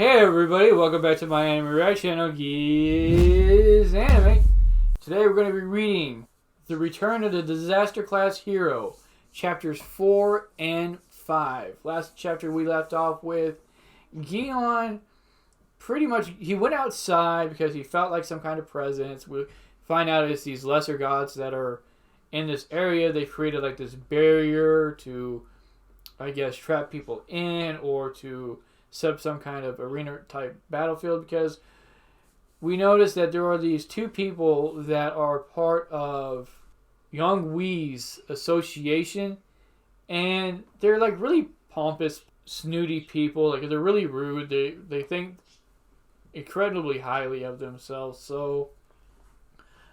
Hey everybody, welcome back to my anime reaction channel, Gizanime. Today we're going to be reading The Return of the Disaster Class Hero, chapters 4 and 5. Last chapter we left off with Geon. Pretty much, he went outside because he felt like some kind of presence. We find out it's these lesser gods that are in this area. They created like this barrier to, I guess, trap people in or to set up some kind of arena type battlefield, because we noticed that there are these two people that are part of Yang Wei's association, and they're like really pompous, snooty people. Like, they're really rude. They think incredibly highly of themselves. So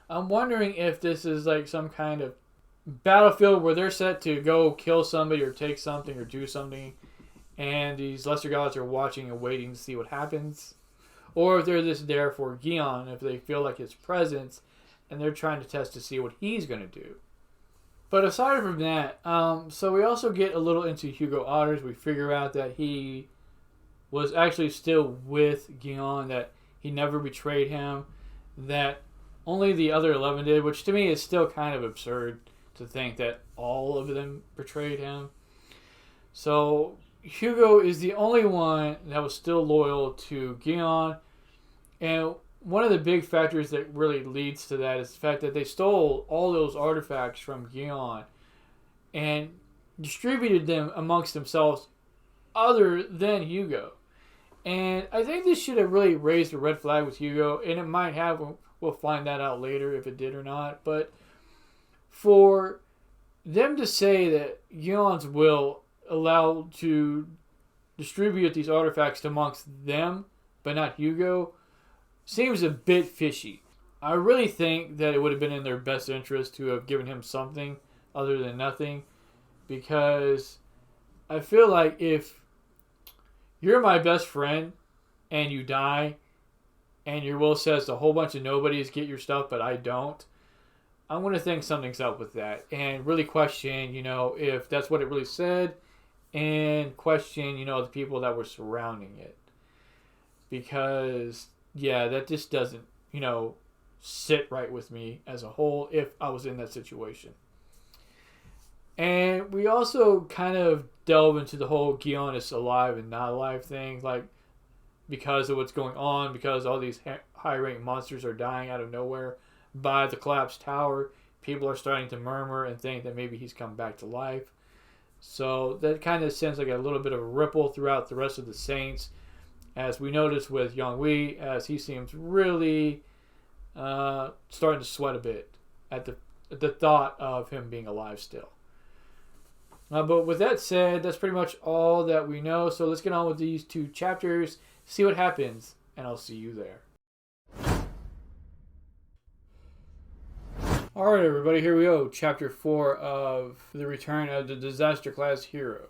I'm wondering if this is like some kind of battlefield where they're set to go kill somebody or take something or do something, and these lesser gods are watching and waiting to see what happens. Or if they're just there for Geon, if they feel like his presence, and they're trying to test to see what he's going to do. But aside from that, so we also get a little into Hugo Otters. We figure out that he was actually still with Geon, that he never betrayed him, that only the other 11 did, which to me is still kind of absurd to think that all of them betrayed him. So Hugo is the only one that was still loyal to Geon, and one of the big factors that really leads to that is the fact that they stole all those artifacts from Geon and distributed them amongst themselves other than Hugo. And I think this should have really raised a red flag with Hugo, and it might have. We'll find that out later if it did or not. But for them to say that Geon's will allowed to distribute these artifacts amongst them, but not Hugo, seems a bit fishy. I really think that it would have been in their best interest to have given him something other than nothing, because I feel like if you're my best friend and you die and your will says to a whole bunch of nobodies get your stuff but I don't, I'm going to think something's up with that and really question, if that's what it really said, and question, the people that were surrounding it. Because, yeah, that just doesn't, sit right with me as a whole if I was in that situation. And we also kind of delve into the whole Geon is alive and not alive thing, like, because of what's going on, because all these high-rank monsters are dying out of nowhere by the collapsed tower. People are starting to murmur and think that maybe he's come back to life. So that kind of sends like a little bit of a ripple throughout the rest of the Saints, as we notice with Yang Wei, as he seems really starting to sweat a bit at the thought of him being alive still. But with that said, that's pretty much all that we know. So let's get on with these two chapters, see what happens, and I'll see you there. Alright everybody, here we go. Chapter 4 of The Return of the Disaster Class Hero.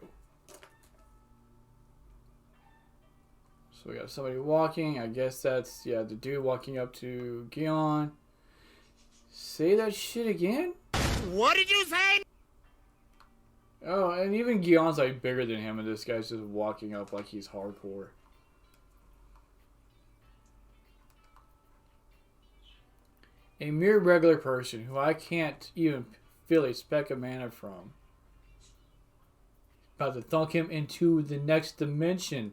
So we got somebody walking. I guess that's, the dude walking up to Geon. Say that shit again? What did you say? Oh, and even Geon's like bigger than him, and this guy's just walking up like he's hardcore. A mere regular person who I can't even feel a speck of mana from. About to thunk him into the next dimension.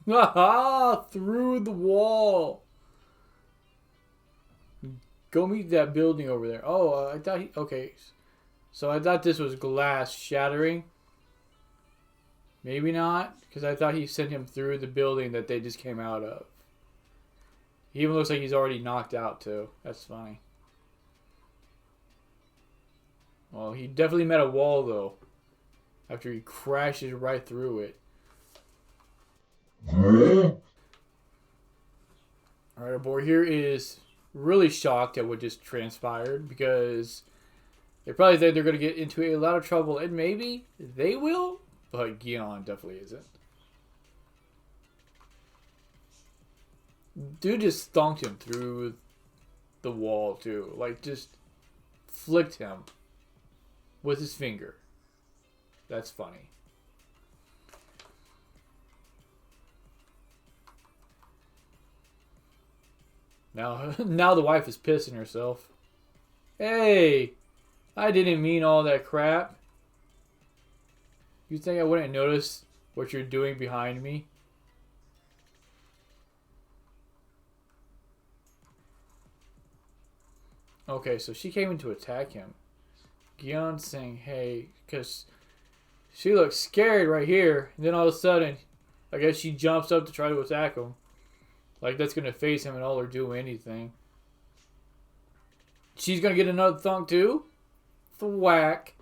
Haha! Through the wall! Go meet that building over there. Oh, I thought okay. So I thought this was glass shattering. Maybe not, because I thought he sent him through the building that they just came out of. He even looks like he's already knocked out, too. That's funny. Well, he definitely met a wall, though, after he crashes right through it. Alright, our boy here is really shocked at what just transpired, because they probably think they're going to get into a lot of trouble, and maybe they will. But Geon definitely isn't. Dude just thunked him through the wall, too. Like, just flicked him. with his finger. That's funny. Now the wife is pissing herself. Hey, I didn't mean all that crap. You think I wouldn't notice what you're doing behind me? Okay, so she came in to attack him. Geon saying, hey, because she looks scared right here. And then all of a sudden, I guess she jumps up to try to attack him. Like that's going to face him at all or do anything. She's going to get another thunk too? Thwack.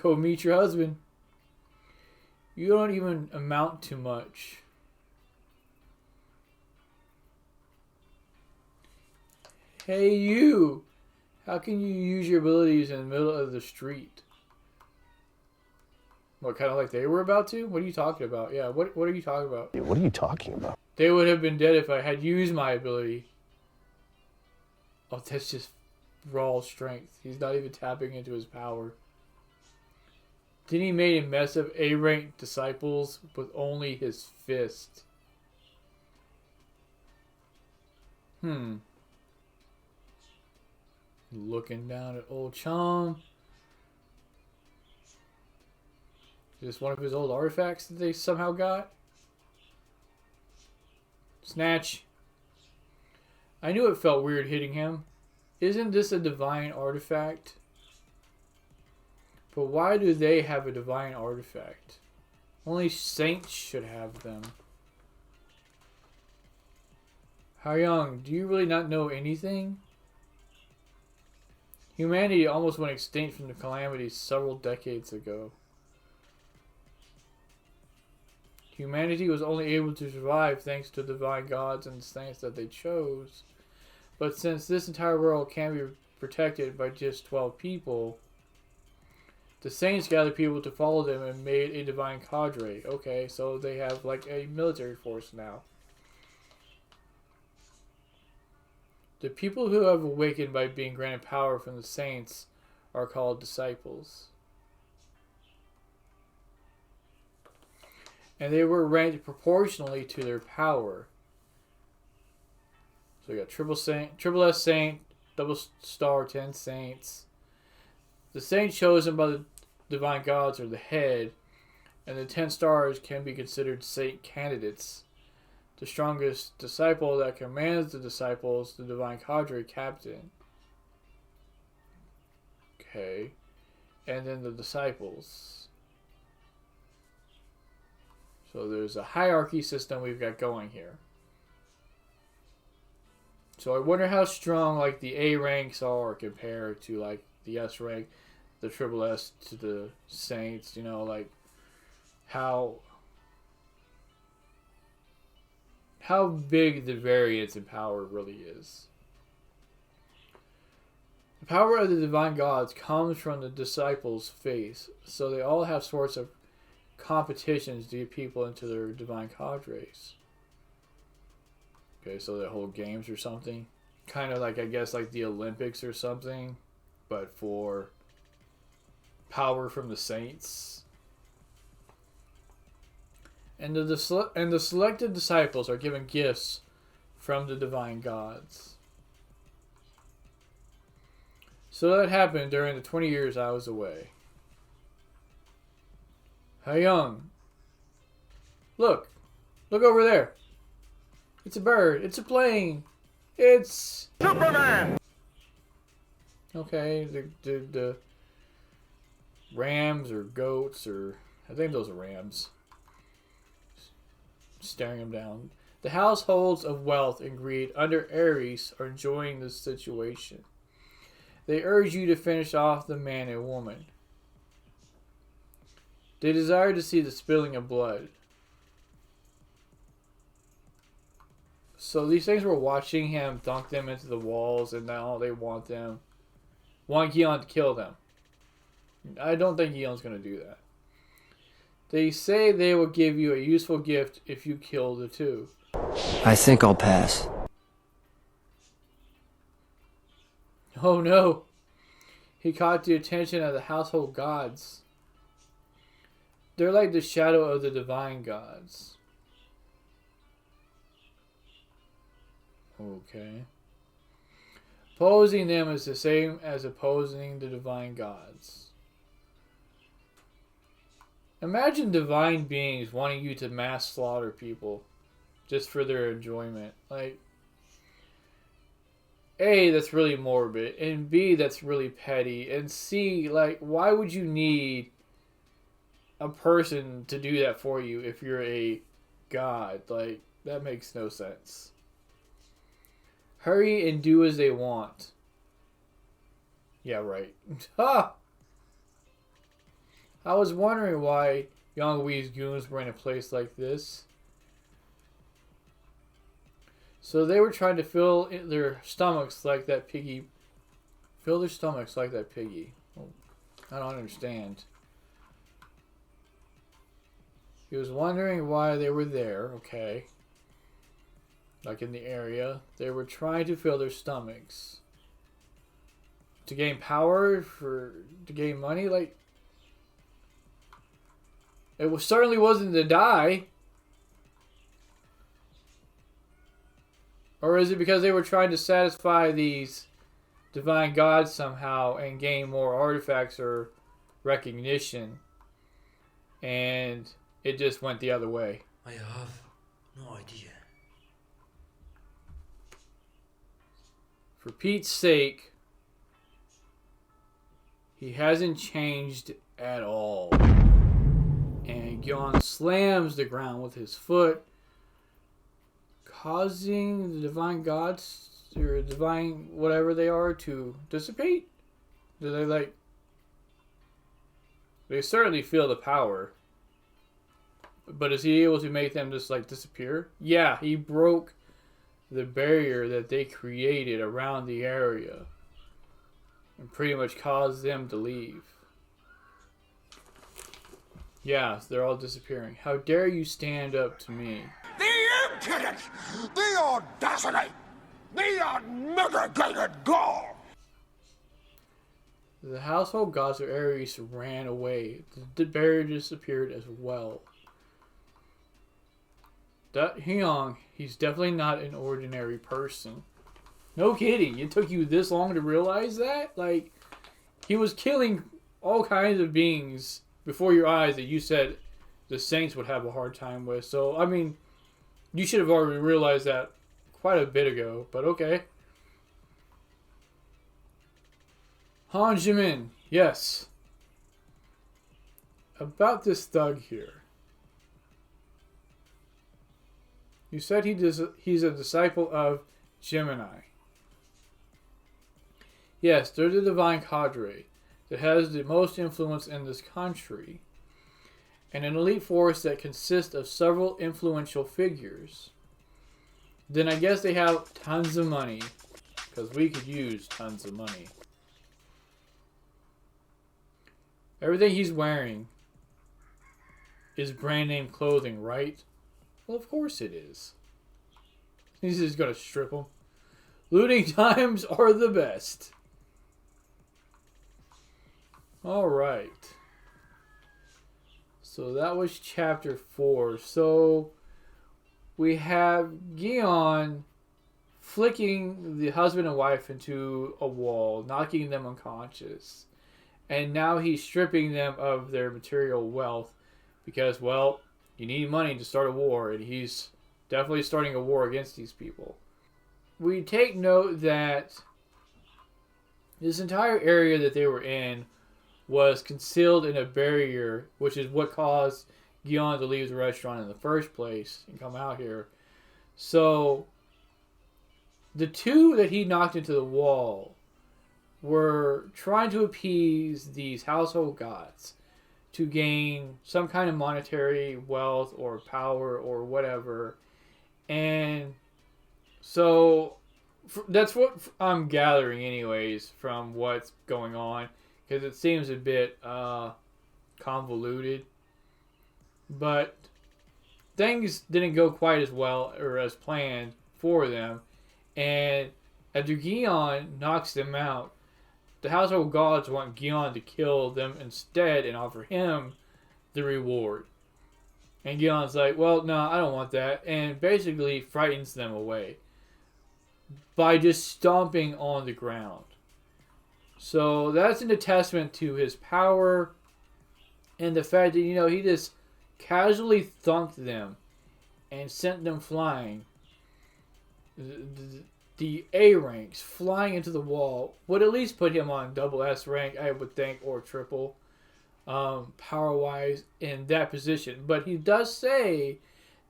Go meet your husband. You don't even amount to much. Hey you! How can you use your abilities in the middle of the street? What, kind of like they were about to? What are you talking about? Yeah, what are you talking about? Yeah, what are you talking about? They would have been dead if I had used my ability. Oh, that's just raw strength. He's not even tapping into his power. Then he made a mess of A-rank disciples with only his fist. Looking down at old Chom. Is this one of his old artifacts that they somehow got? Snatch. I knew it felt weird hitting him. Isn't this a divine artifact? But why do they have a divine artifact? Only saints should have them. Young, do you really not know anything? Humanity almost went extinct from the calamities several decades ago. Humanity was only able to survive thanks to divine gods and saints that they chose. But since this entire world can't be protected by just 12 people, the saints gathered people to follow them and made a divine cadre. Okay, so they have like a military force now. The people who have awakened by being granted power from the saints are called disciples. And they were ranked proportionally to their power. So we got triple S saint, double star 10 saints. The saints chosen by the divine gods are the head, and the 10 stars can be considered saint candidates. The strongest disciple that commands the disciples, the divine cadre captain. Okay. And then the disciples. So there's a hierarchy system we've got going here. So I wonder how strong like the A ranks are compared to like the S rank, the triple S to the saints, you know, like how big the variance in power really is. The power of the divine gods comes from the disciples' faith, so they all have sorts of competitions to get people into their divine cadres. Okay, so they hold games or something. Kind of like, I guess, like the Olympics or something, but for power from the saints. And the selected disciples are given gifts from the divine gods. So that happened during the 20 years I was away. Young, look over there. It's a bird. It's a plane. It's Superman! Okay, the rams or goats or I think those are rams. Staring him down. The households of wealth and greed under Ares are enjoying this situation. They urge you to finish off the man and woman. They desire to see the spilling of blood. So these things were watching him dunk them into the walls, and now they want Geon to kill them. I don't think Geon's going to do that. They say they will give you a useful gift if you kill the two. I think I'll pass. Oh no. He caught the attention of the household gods. They're like the shadow of the divine gods. Okay. Opposing them is the same as opposing the divine gods. Imagine divine beings wanting you to mass slaughter people just for their enjoyment. Like, A, that's really morbid, and B, that's really petty, and C, like, why would you need a person to do that for you if you're a god? Like, that makes no sense. Hurry and do as they want. Yeah, right. Ha! I was wondering why Yang Wei's goons were in a place like this. So they were trying to fill their stomachs like that piggy. Fill their stomachs like that piggy. Oh, I don't understand. He was wondering why they were there. Okay. Like in the area. They were trying to fill their stomachs. To gain power? To gain money? Like, it certainly wasn't to die. Or is it because they were trying to satisfy these divine gods somehow and gain more artifacts or recognition? And it just went the other way. I have no idea. For Pete's sake, he hasn't changed at all. And Geon slams the ground with his foot, causing the divine gods, or divine whatever they are, to dissipate? Do they like... They certainly feel the power. But is he able to make them just like disappear? Yeah, he broke the barrier that they created around the area and pretty much caused them to leave. Yeah, they're all disappearing. How dare you stand up to me? The impudence! The audacity! The unmitigated gall! The household gods of Ares ran away. The barrier disappeared as well. That Hyung, he's definitely not an ordinary person. No kidding. It took you this long to realize that? Like, he was killing all kinds of beings before your eyes that you said the Saints would have a hard time with. So, I mean, you should have already realized that quite a bit ago. But okay. Han Jimin, yes. About this thug here. You said he's a disciple of Gemini. Yes, they're the divine cadre that has the most influence in this country, and an elite force that consists of several influential figures. Then I guess they have tons of money, because we could use tons of money. Everything he's wearing is brand name clothing, right? Well, of course it is. He's just gonna strip them. Looting times are the best. Alright. So that was chapter 4. So we have Geon flicking the husband and wife into a wall, knocking them unconscious. And now he's stripping them of their material wealth because, well, you need money to start a war, and he's definitely starting a war against these people. We take note that this entire area that they were in was concealed in a barrier, which is what caused Geon to leave the restaurant in the first place and come out here. So, the two that he knocked into the wall were trying to appease these household gods to gain some kind of monetary wealth or power or whatever. And so that's what I'm gathering anyways from what's going on, because it seems a bit convoluted. But things didn't go quite as well or as planned for them. And after Geon knocks them out, the household gods want Geon to kill them instead and offer him the reward. And Geon's like, well, no, I don't want that. And basically frightens them away by just stomping on the ground. So that's an testament to his power and the fact that, he just casually thumped them and sent them flying. The A ranks flying into the wall would at least put him on double S rank, I would think, or triple, power-wise in that position. But he does say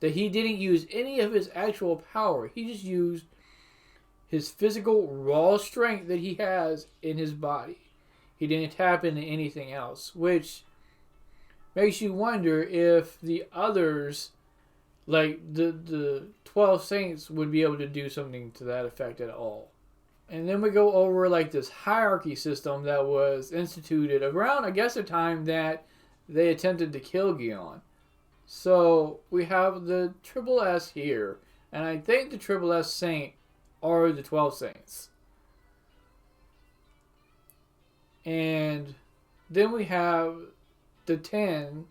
that he didn't use any of his actual power. He just used his physical raw strength that he has in his body. He didn't tap into anything else, which makes you wonder if the others, like the 12 saints, would be able to do something to that effect at all. And then we go over like this hierarchy system that was instituted around, I guess, the time that they attempted to kill Geon. So we have the triple S here, and I think the triple S saint are the 12 saints. And then we have the 10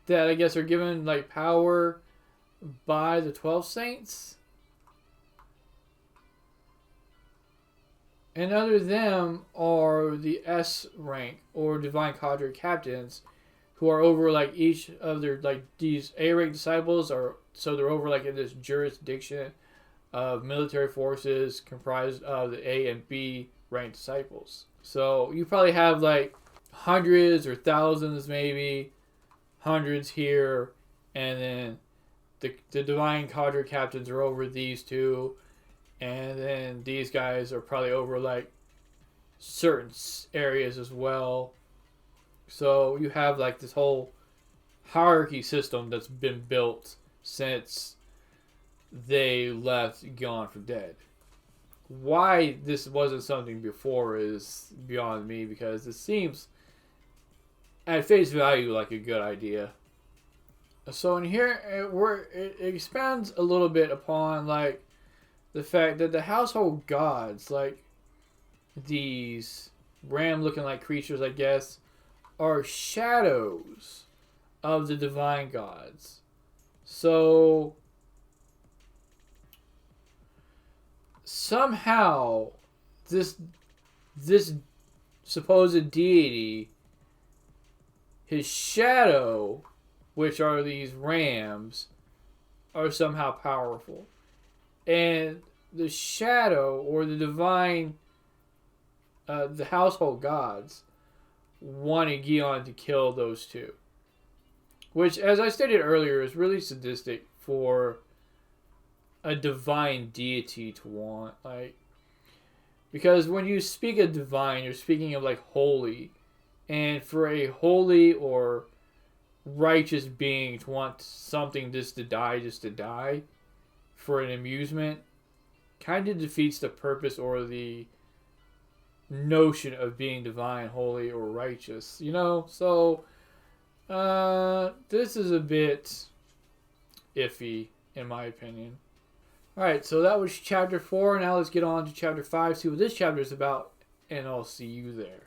that I guess are given like power by the 12 saints. And under them are the S rank or divine cadre captains, who are over like each of their, like, these A rank disciples are, so they're over like in this jurisdiction of military forces comprised of the A and B rank disciples. So you probably have like hundreds or thousands, maybe hundreds here, and then the divine cadre captains are over these two, and then these guys are probably over like certain areas as well. So you have like this whole hierarchy system that's been built since they left Geon for dead. Why this wasn't something before is beyond me, because it seems at face value like a good idea. So in here it expands a little bit upon like the fact that the household gods, like these ram looking like creatures, I guess, are shadows of the divine gods. So somehow this supposed deity, his shadow, which are these rams, are somehow powerful. And the shadow or the divine, the household gods, wanted Geon to kill those two. Which, as I stated earlier, is really sadistic for a divine deity to want. Like, because when you speak of divine, you're speaking of like holy. And for a holy or righteous being to want something just to die for an amusement kind of defeats the purpose or the notion of being divine, holy, or righteous, So this is a bit iffy in my opinion. Alright, so that was chapter 4. Now let's get on to chapter 5, see what this chapter is about, and I'll see you there.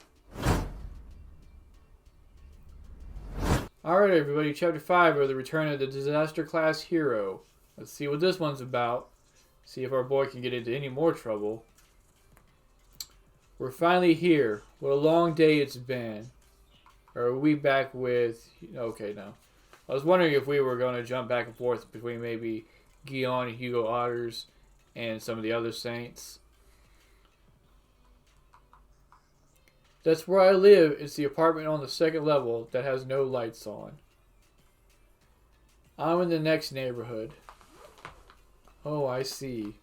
Alright everybody, chapter 5, or the return of the disaster class hero. Let's see what this one's about. See if our boy can get into any more trouble. We're finally here. What a long day it's been. Or are we back with... Okay, no. I was wondering if we were going to jump back and forth between maybe Geon and Hugo Otters and some of the other saints. That's where I live. It's the apartment on the second level that has no lights on. I'm in the next neighborhood. Oh, I see.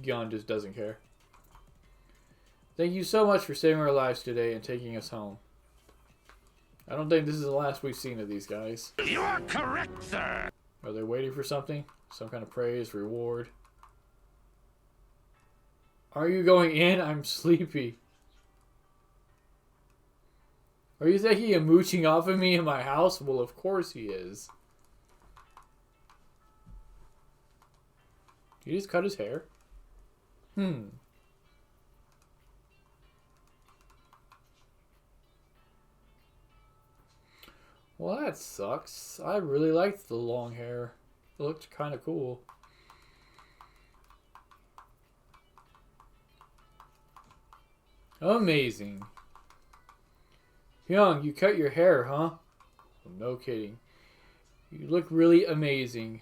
Geon just doesn't care. Thank you so much for saving our lives today and taking us home. I don't think this is the last we've seen of these guys. You are correct, sir. Are they waiting for something? Some kind of praise, reward? Are you going in? I'm sleepy. Are you thinking of mooching off of me in my house? Well, of course he is. Did he just cut his hair? Well, that sucks. I really liked the long hair. It looked kind of cool. Amazing. Young, you cut your hair, huh? Well, no kidding. You look really amazing.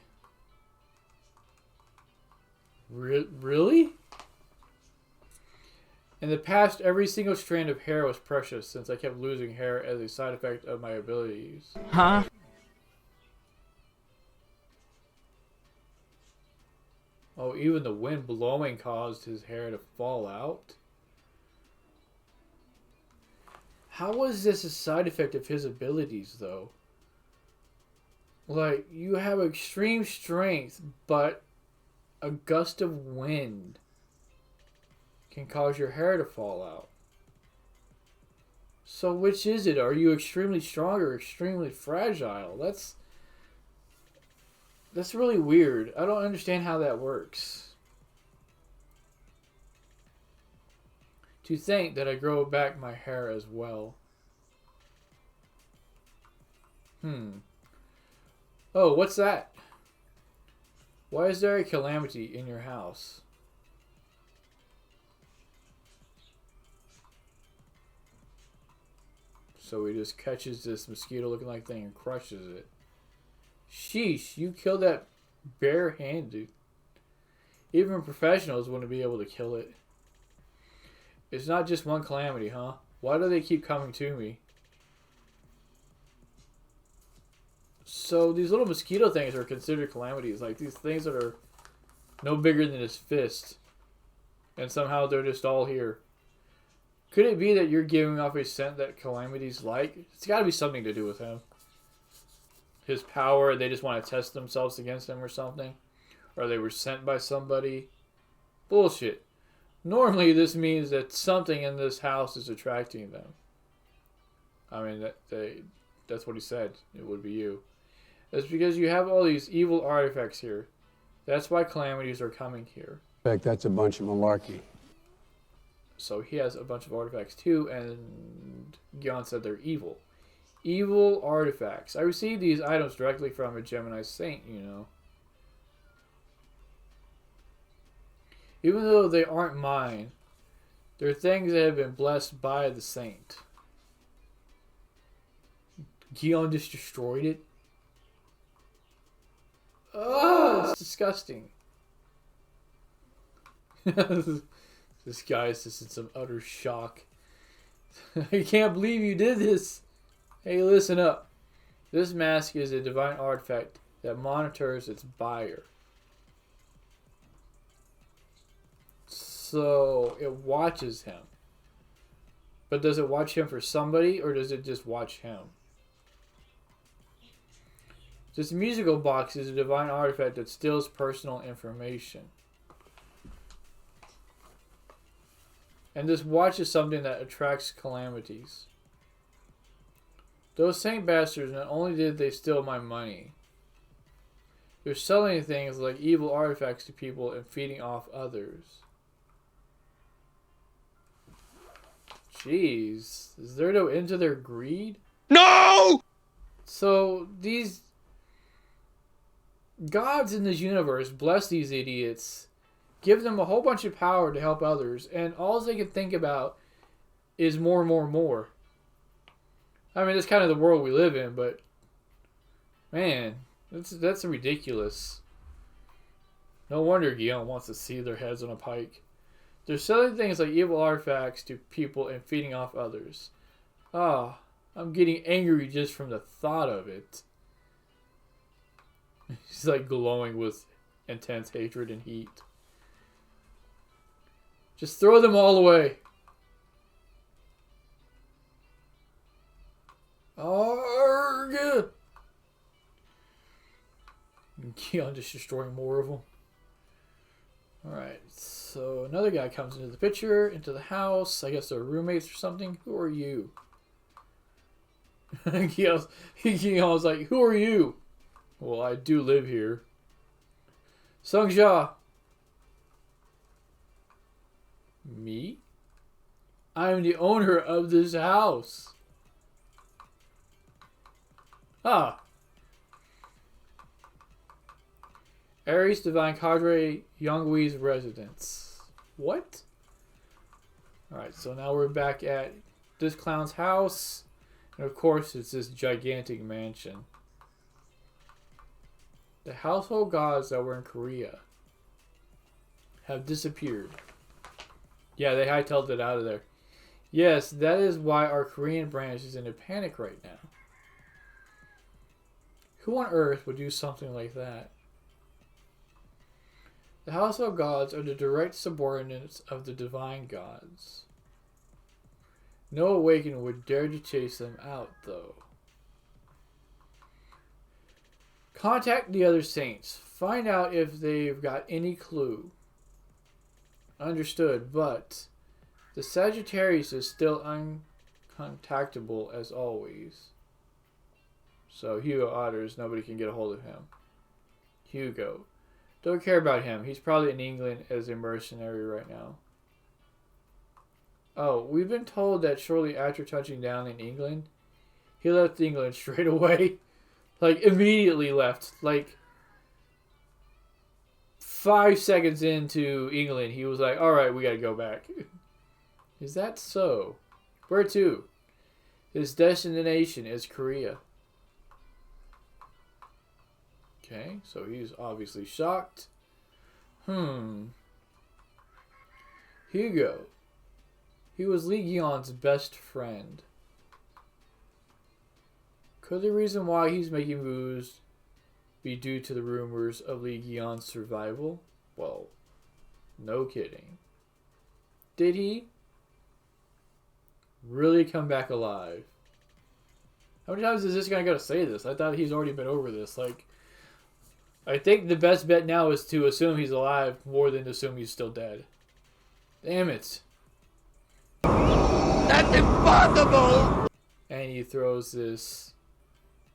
Really? In the past, every single strand of hair was precious since I kept losing hair as a side effect of my abilities. Huh? Oh, even the wind blowing caused his hair to fall out? How was this a side effect of his abilities, though? Like, you have extreme strength, but a gust of wind can cause your hair to fall out. So which is it? Are you extremely strong or extremely fragile? That's really weird. I don't understand how that works. To think that I grow back my hair as well. Oh, what's that? Why is there a calamity in your house? So he just catches this mosquito-looking thing and crushes it. Sheesh, you killed that bare-handed. Even professionals wouldn't be able to kill it. It's not just one calamity, huh? Why do they keep coming to me? So these little mosquito things are considered calamities. Like these things that are no bigger than his fist. And somehow they're just all here. Could it be that you're giving off a scent that calamities like? It's got to be something to do with him. His power, they just want to test themselves against him or something. Or they were sent by somebody. Bullshit. Normally, this means that something in this house is attracting them. I mean, that's what he said. It would be you. It's because you have all these evil artifacts here. That's why calamities are coming here. In fact, that's a bunch of malarkey. So he has a bunch of artifacts too, and Geon said they're evil. Evil artifacts. I received these items directly from a Gemini saint, you know. Even though they aren't mine, they're things that have been blessed by the saint. Geon just destroyed it. Oh, it's disgusting. This guy is just in some utter shock. I can't believe you did this. Hey, listen up. This mask is a divine artifact that monitors its buyer. So it watches him. But does it watch him for somebody or does it just watch him? This musical box is a divine artifact that steals personal information. And this watch is something that attracts calamities. Those saint bastards, not only did they steal my money, they're selling things like evil artifacts to people and feeding off others. Jeez, is there no end to their greed? No! So these gods in this universe bless these idiots, give them a whole bunch of power to help others, and all they can think about is more, more, more. I mean, that's kind of the world we live in, but man, that's ridiculous. No wonder Geon wants to see their heads on a pike. They're selling things like evil artifacts to people and feeding off others. Ah, I'm getting angry just from the thought of it. He's like glowing with intense hatred and heat. Just throw them all away. Arrgh! Geon just destroying more of them. Alright, so another guy comes into the picture, into the house. I guess they're roommates or something. Who are you? Geon's like, who are you? Well, I do live here. Sungja. Me? I am the owner of this house. Ah. Aries Divine Cadre Yang Wei's residence. What? Alright, so now we're back at this clown's house. And of course, it's this gigantic mansion. The household gods that were in Korea have disappeared. Yeah, they hightailed it out of there. Yes, that is why our Korean branch is in a panic right now. Who on earth would do something like that? The household gods are the direct subordinates of the divine gods. No awakener would dare to chase them out, though. Contact the other saints. Find out if they've got any clue. Understood, but the Sagittarius is still uncontactable as always. So Hugo Otters, nobody can get a hold of him. Hugo. Don't care about him. He's probably in England as a mercenary right now. Oh, we've been told that shortly after touching down in England, he left England straight away. Like, immediately left. Like, 5 seconds into England, he was like, alright, we gotta go back. Is that so? Where to? His destination is Korea. Okay, so he's obviously shocked. Hugo. He was Lee Geon's best friend. Could the reason why he's making moves be due to the rumors of Lee Geon's survival? Well, no kidding. Did he really come back alive? How many times is this guy gotta say this? I thought he's already been over this. Like, I think the best bet now is to assume he's alive more than to assume he's still dead. Damn it. That's impossible! And he throws this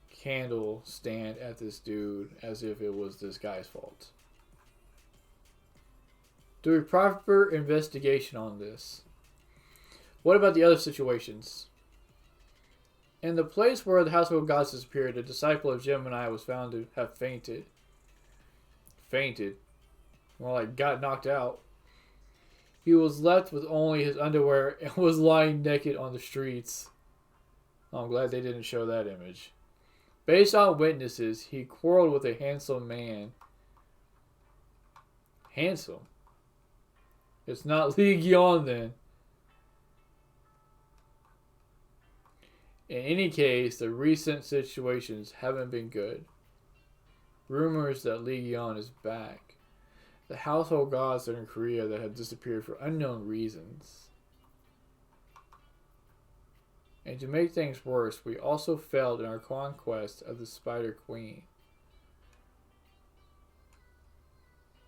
candle stand at this dude as if it was this guy's fault. Do a proper investigation on this. What about the other situations? In the place where the household gods disappeared, a disciple of Gemini was found to have fainted. Fainted? Well, like, got knocked out. He was left with only his underwear and was lying naked on the streets. Oh, I'm glad they didn't show that image. Based on witnesses, he quarreled with a handsome man. Handsome? It's not Lee Geon then. In any case, the recent situations haven't been good. Rumors that Lee Geon is back. The household gods that are in Korea that have disappeared for unknown reasons. And to make things worse, we also failed in our conquest of the Spider Queen.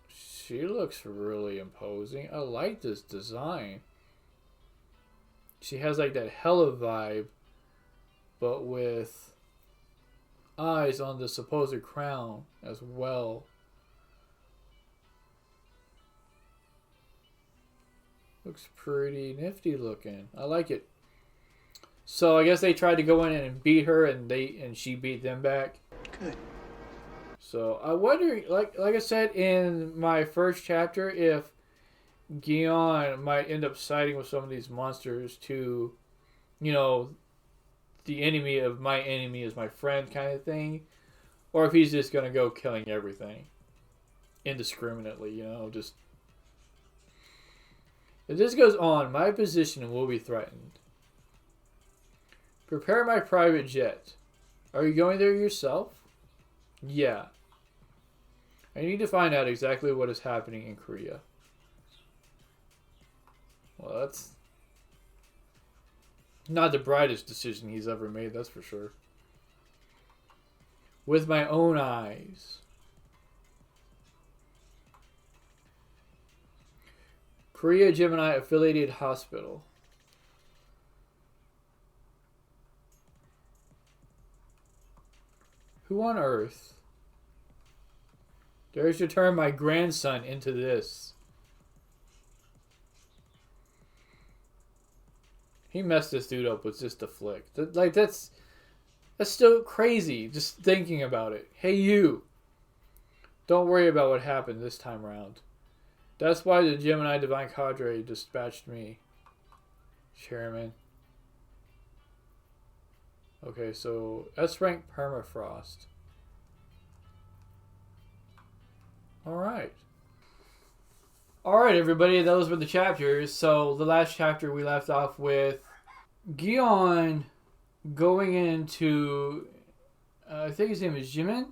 She looks really imposing. I like this design. She has like that hella vibe, but with eyes on the supposed crown as well. Looks pretty nifty looking. I like it. So I guess they tried to go in and beat her, and she beat them back. Good. So I wonder, like I said in my first chapter, if Geon might end up siding with some of these monsters to, you know, the enemy of my enemy is my friend kind of thing, or if he's just gonna go killing everything indiscriminately, you know, just. If this goes on, my position will be threatened. Prepare my private jet. Are you going there yourself? Yeah. I need to find out exactly what is happening in Korea. Well, that's not the brightest decision he's ever made, that's for sure. With my own eyes. Korea Gemini Affiliated Hospital. Who on earth dares to turn my grandson into this? He messed this dude up with just a flick. That's That's still crazy, just thinking about it. Hey, you. Don't worry about what happened this time around. That's why the Gemini Divine Cadre dispatched me. Chairman. Okay, so S-rank permafrost. Alright. Alright, everybody, those were the chapters. So, the last chapter we left off with Geon going into, I think his name is Jimin.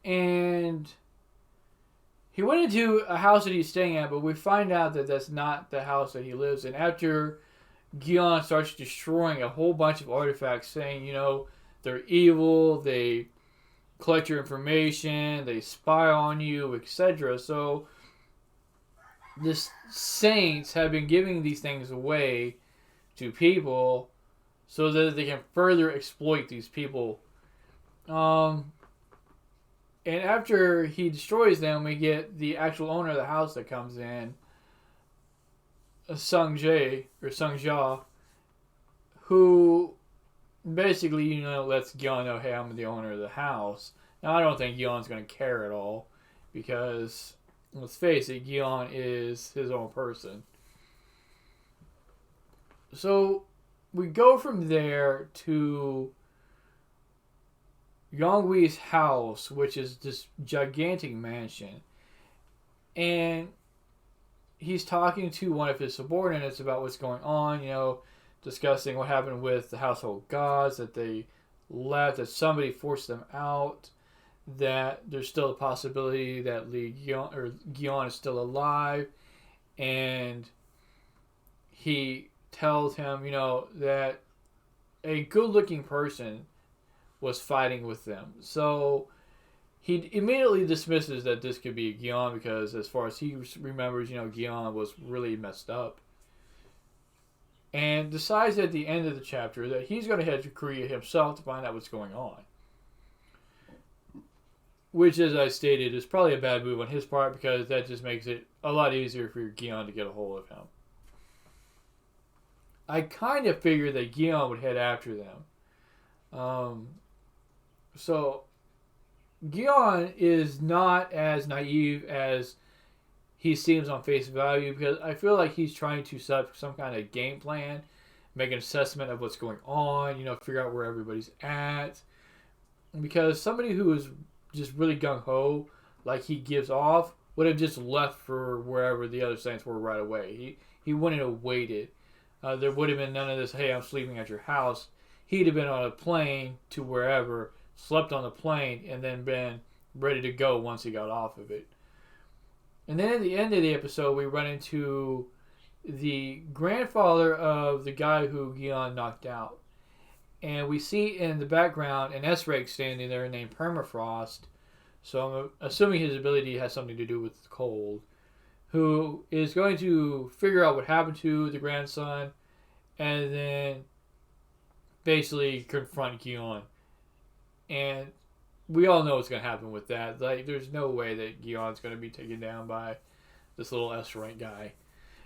And he went into a house that he's staying at, but we find out that that's not the house that he lives in. After Geon starts destroying a whole bunch of artifacts, saying, they're evil, they collect your information, they spy on you, etc. So, the saints have been giving these things away to people so that they can further exploit these people. And after he destroys them, we get the actual owner of the house that comes in, Sung Ja, who basically, lets Geon know, hey, I'm the owner of the house. Now, I don't think Geon's going to care at all, because, let's face it, Geon is his own person. So, we go from there to Yang Wei's house, which is this gigantic mansion. And he's talking to one of his subordinates about what's going on, discussing what happened with the household gods, that they left, that somebody forced them out, that there's still a possibility that Geon is still alive, and he tells him, that a good-looking person was fighting with them. So he immediately dismisses that this could be Geon, because as far as he remembers, Geon was really messed up. And decides at the end of the chapter that he's going to head to Korea himself to find out what's going on. Which, as I stated, is probably a bad move on his part, because that just makes it a lot easier for Geon to get a hold of him. I kind of figured that Geon would head after them. So, Geon is not as naive as he seems on face value, because I feel like he's trying to set up some kind of game plan, make an assessment of what's going on, figure out where everybody's at. Because somebody who is just really gung-ho, like he gives off, would have just left for wherever the other saints were right away. He wouldn't have waited. There would have been none of this, hey, I'm sleeping at your house. He'd have been on a plane to wherever, slept on the plane, and then been ready to go once he got off of it. And then at the end of the episode, we run into the grandfather of the guy who Geon knocked out. And we see in the background an S-Rake standing there named Permafrost. So I'm assuming his ability has something to do with the cold. Who is going to figure out what happened to the grandson and then basically confront Geon. And we all know what's going to happen with that. Like, there's no way that Geon's going to be taken down by this little S-rank guy.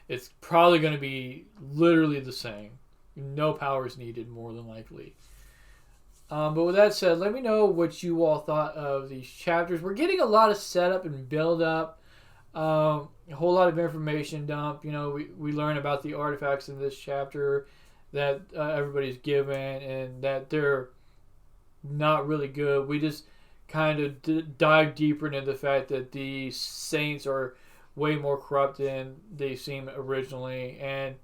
It's probably going to be literally the same. No powers needed, more than likely. But with that said, let me know what you all thought of these chapters. We're getting a lot of setup and build-up. A whole lot of information dump. We learn about the artifacts in this chapter that everybody's given, and that they're not really good. We just kind of dive deeper into the fact that the saints are way more corrupt than they seem originally, and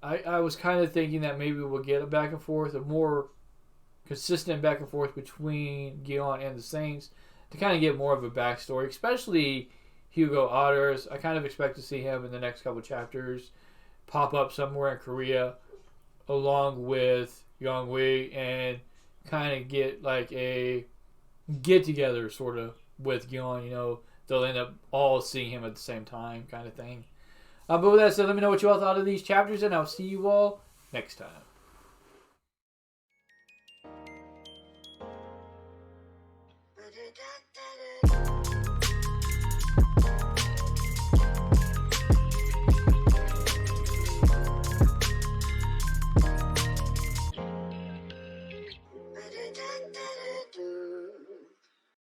I was kind of thinking that maybe we'll get a back and forth, a more consistent back and forth between Geon and the saints, to kind of get more of a backstory, especially Hugo Otters. I kind of expect to see him in the next couple chapters pop up somewhere in Korea along with Yang Wei, and kind of get like a get together sort of with Geon. They'll end up all seeing him at the same time, kind of thing. But with that said, let me know what you all thought of these chapters, and I'll see you all next time. Da da da da.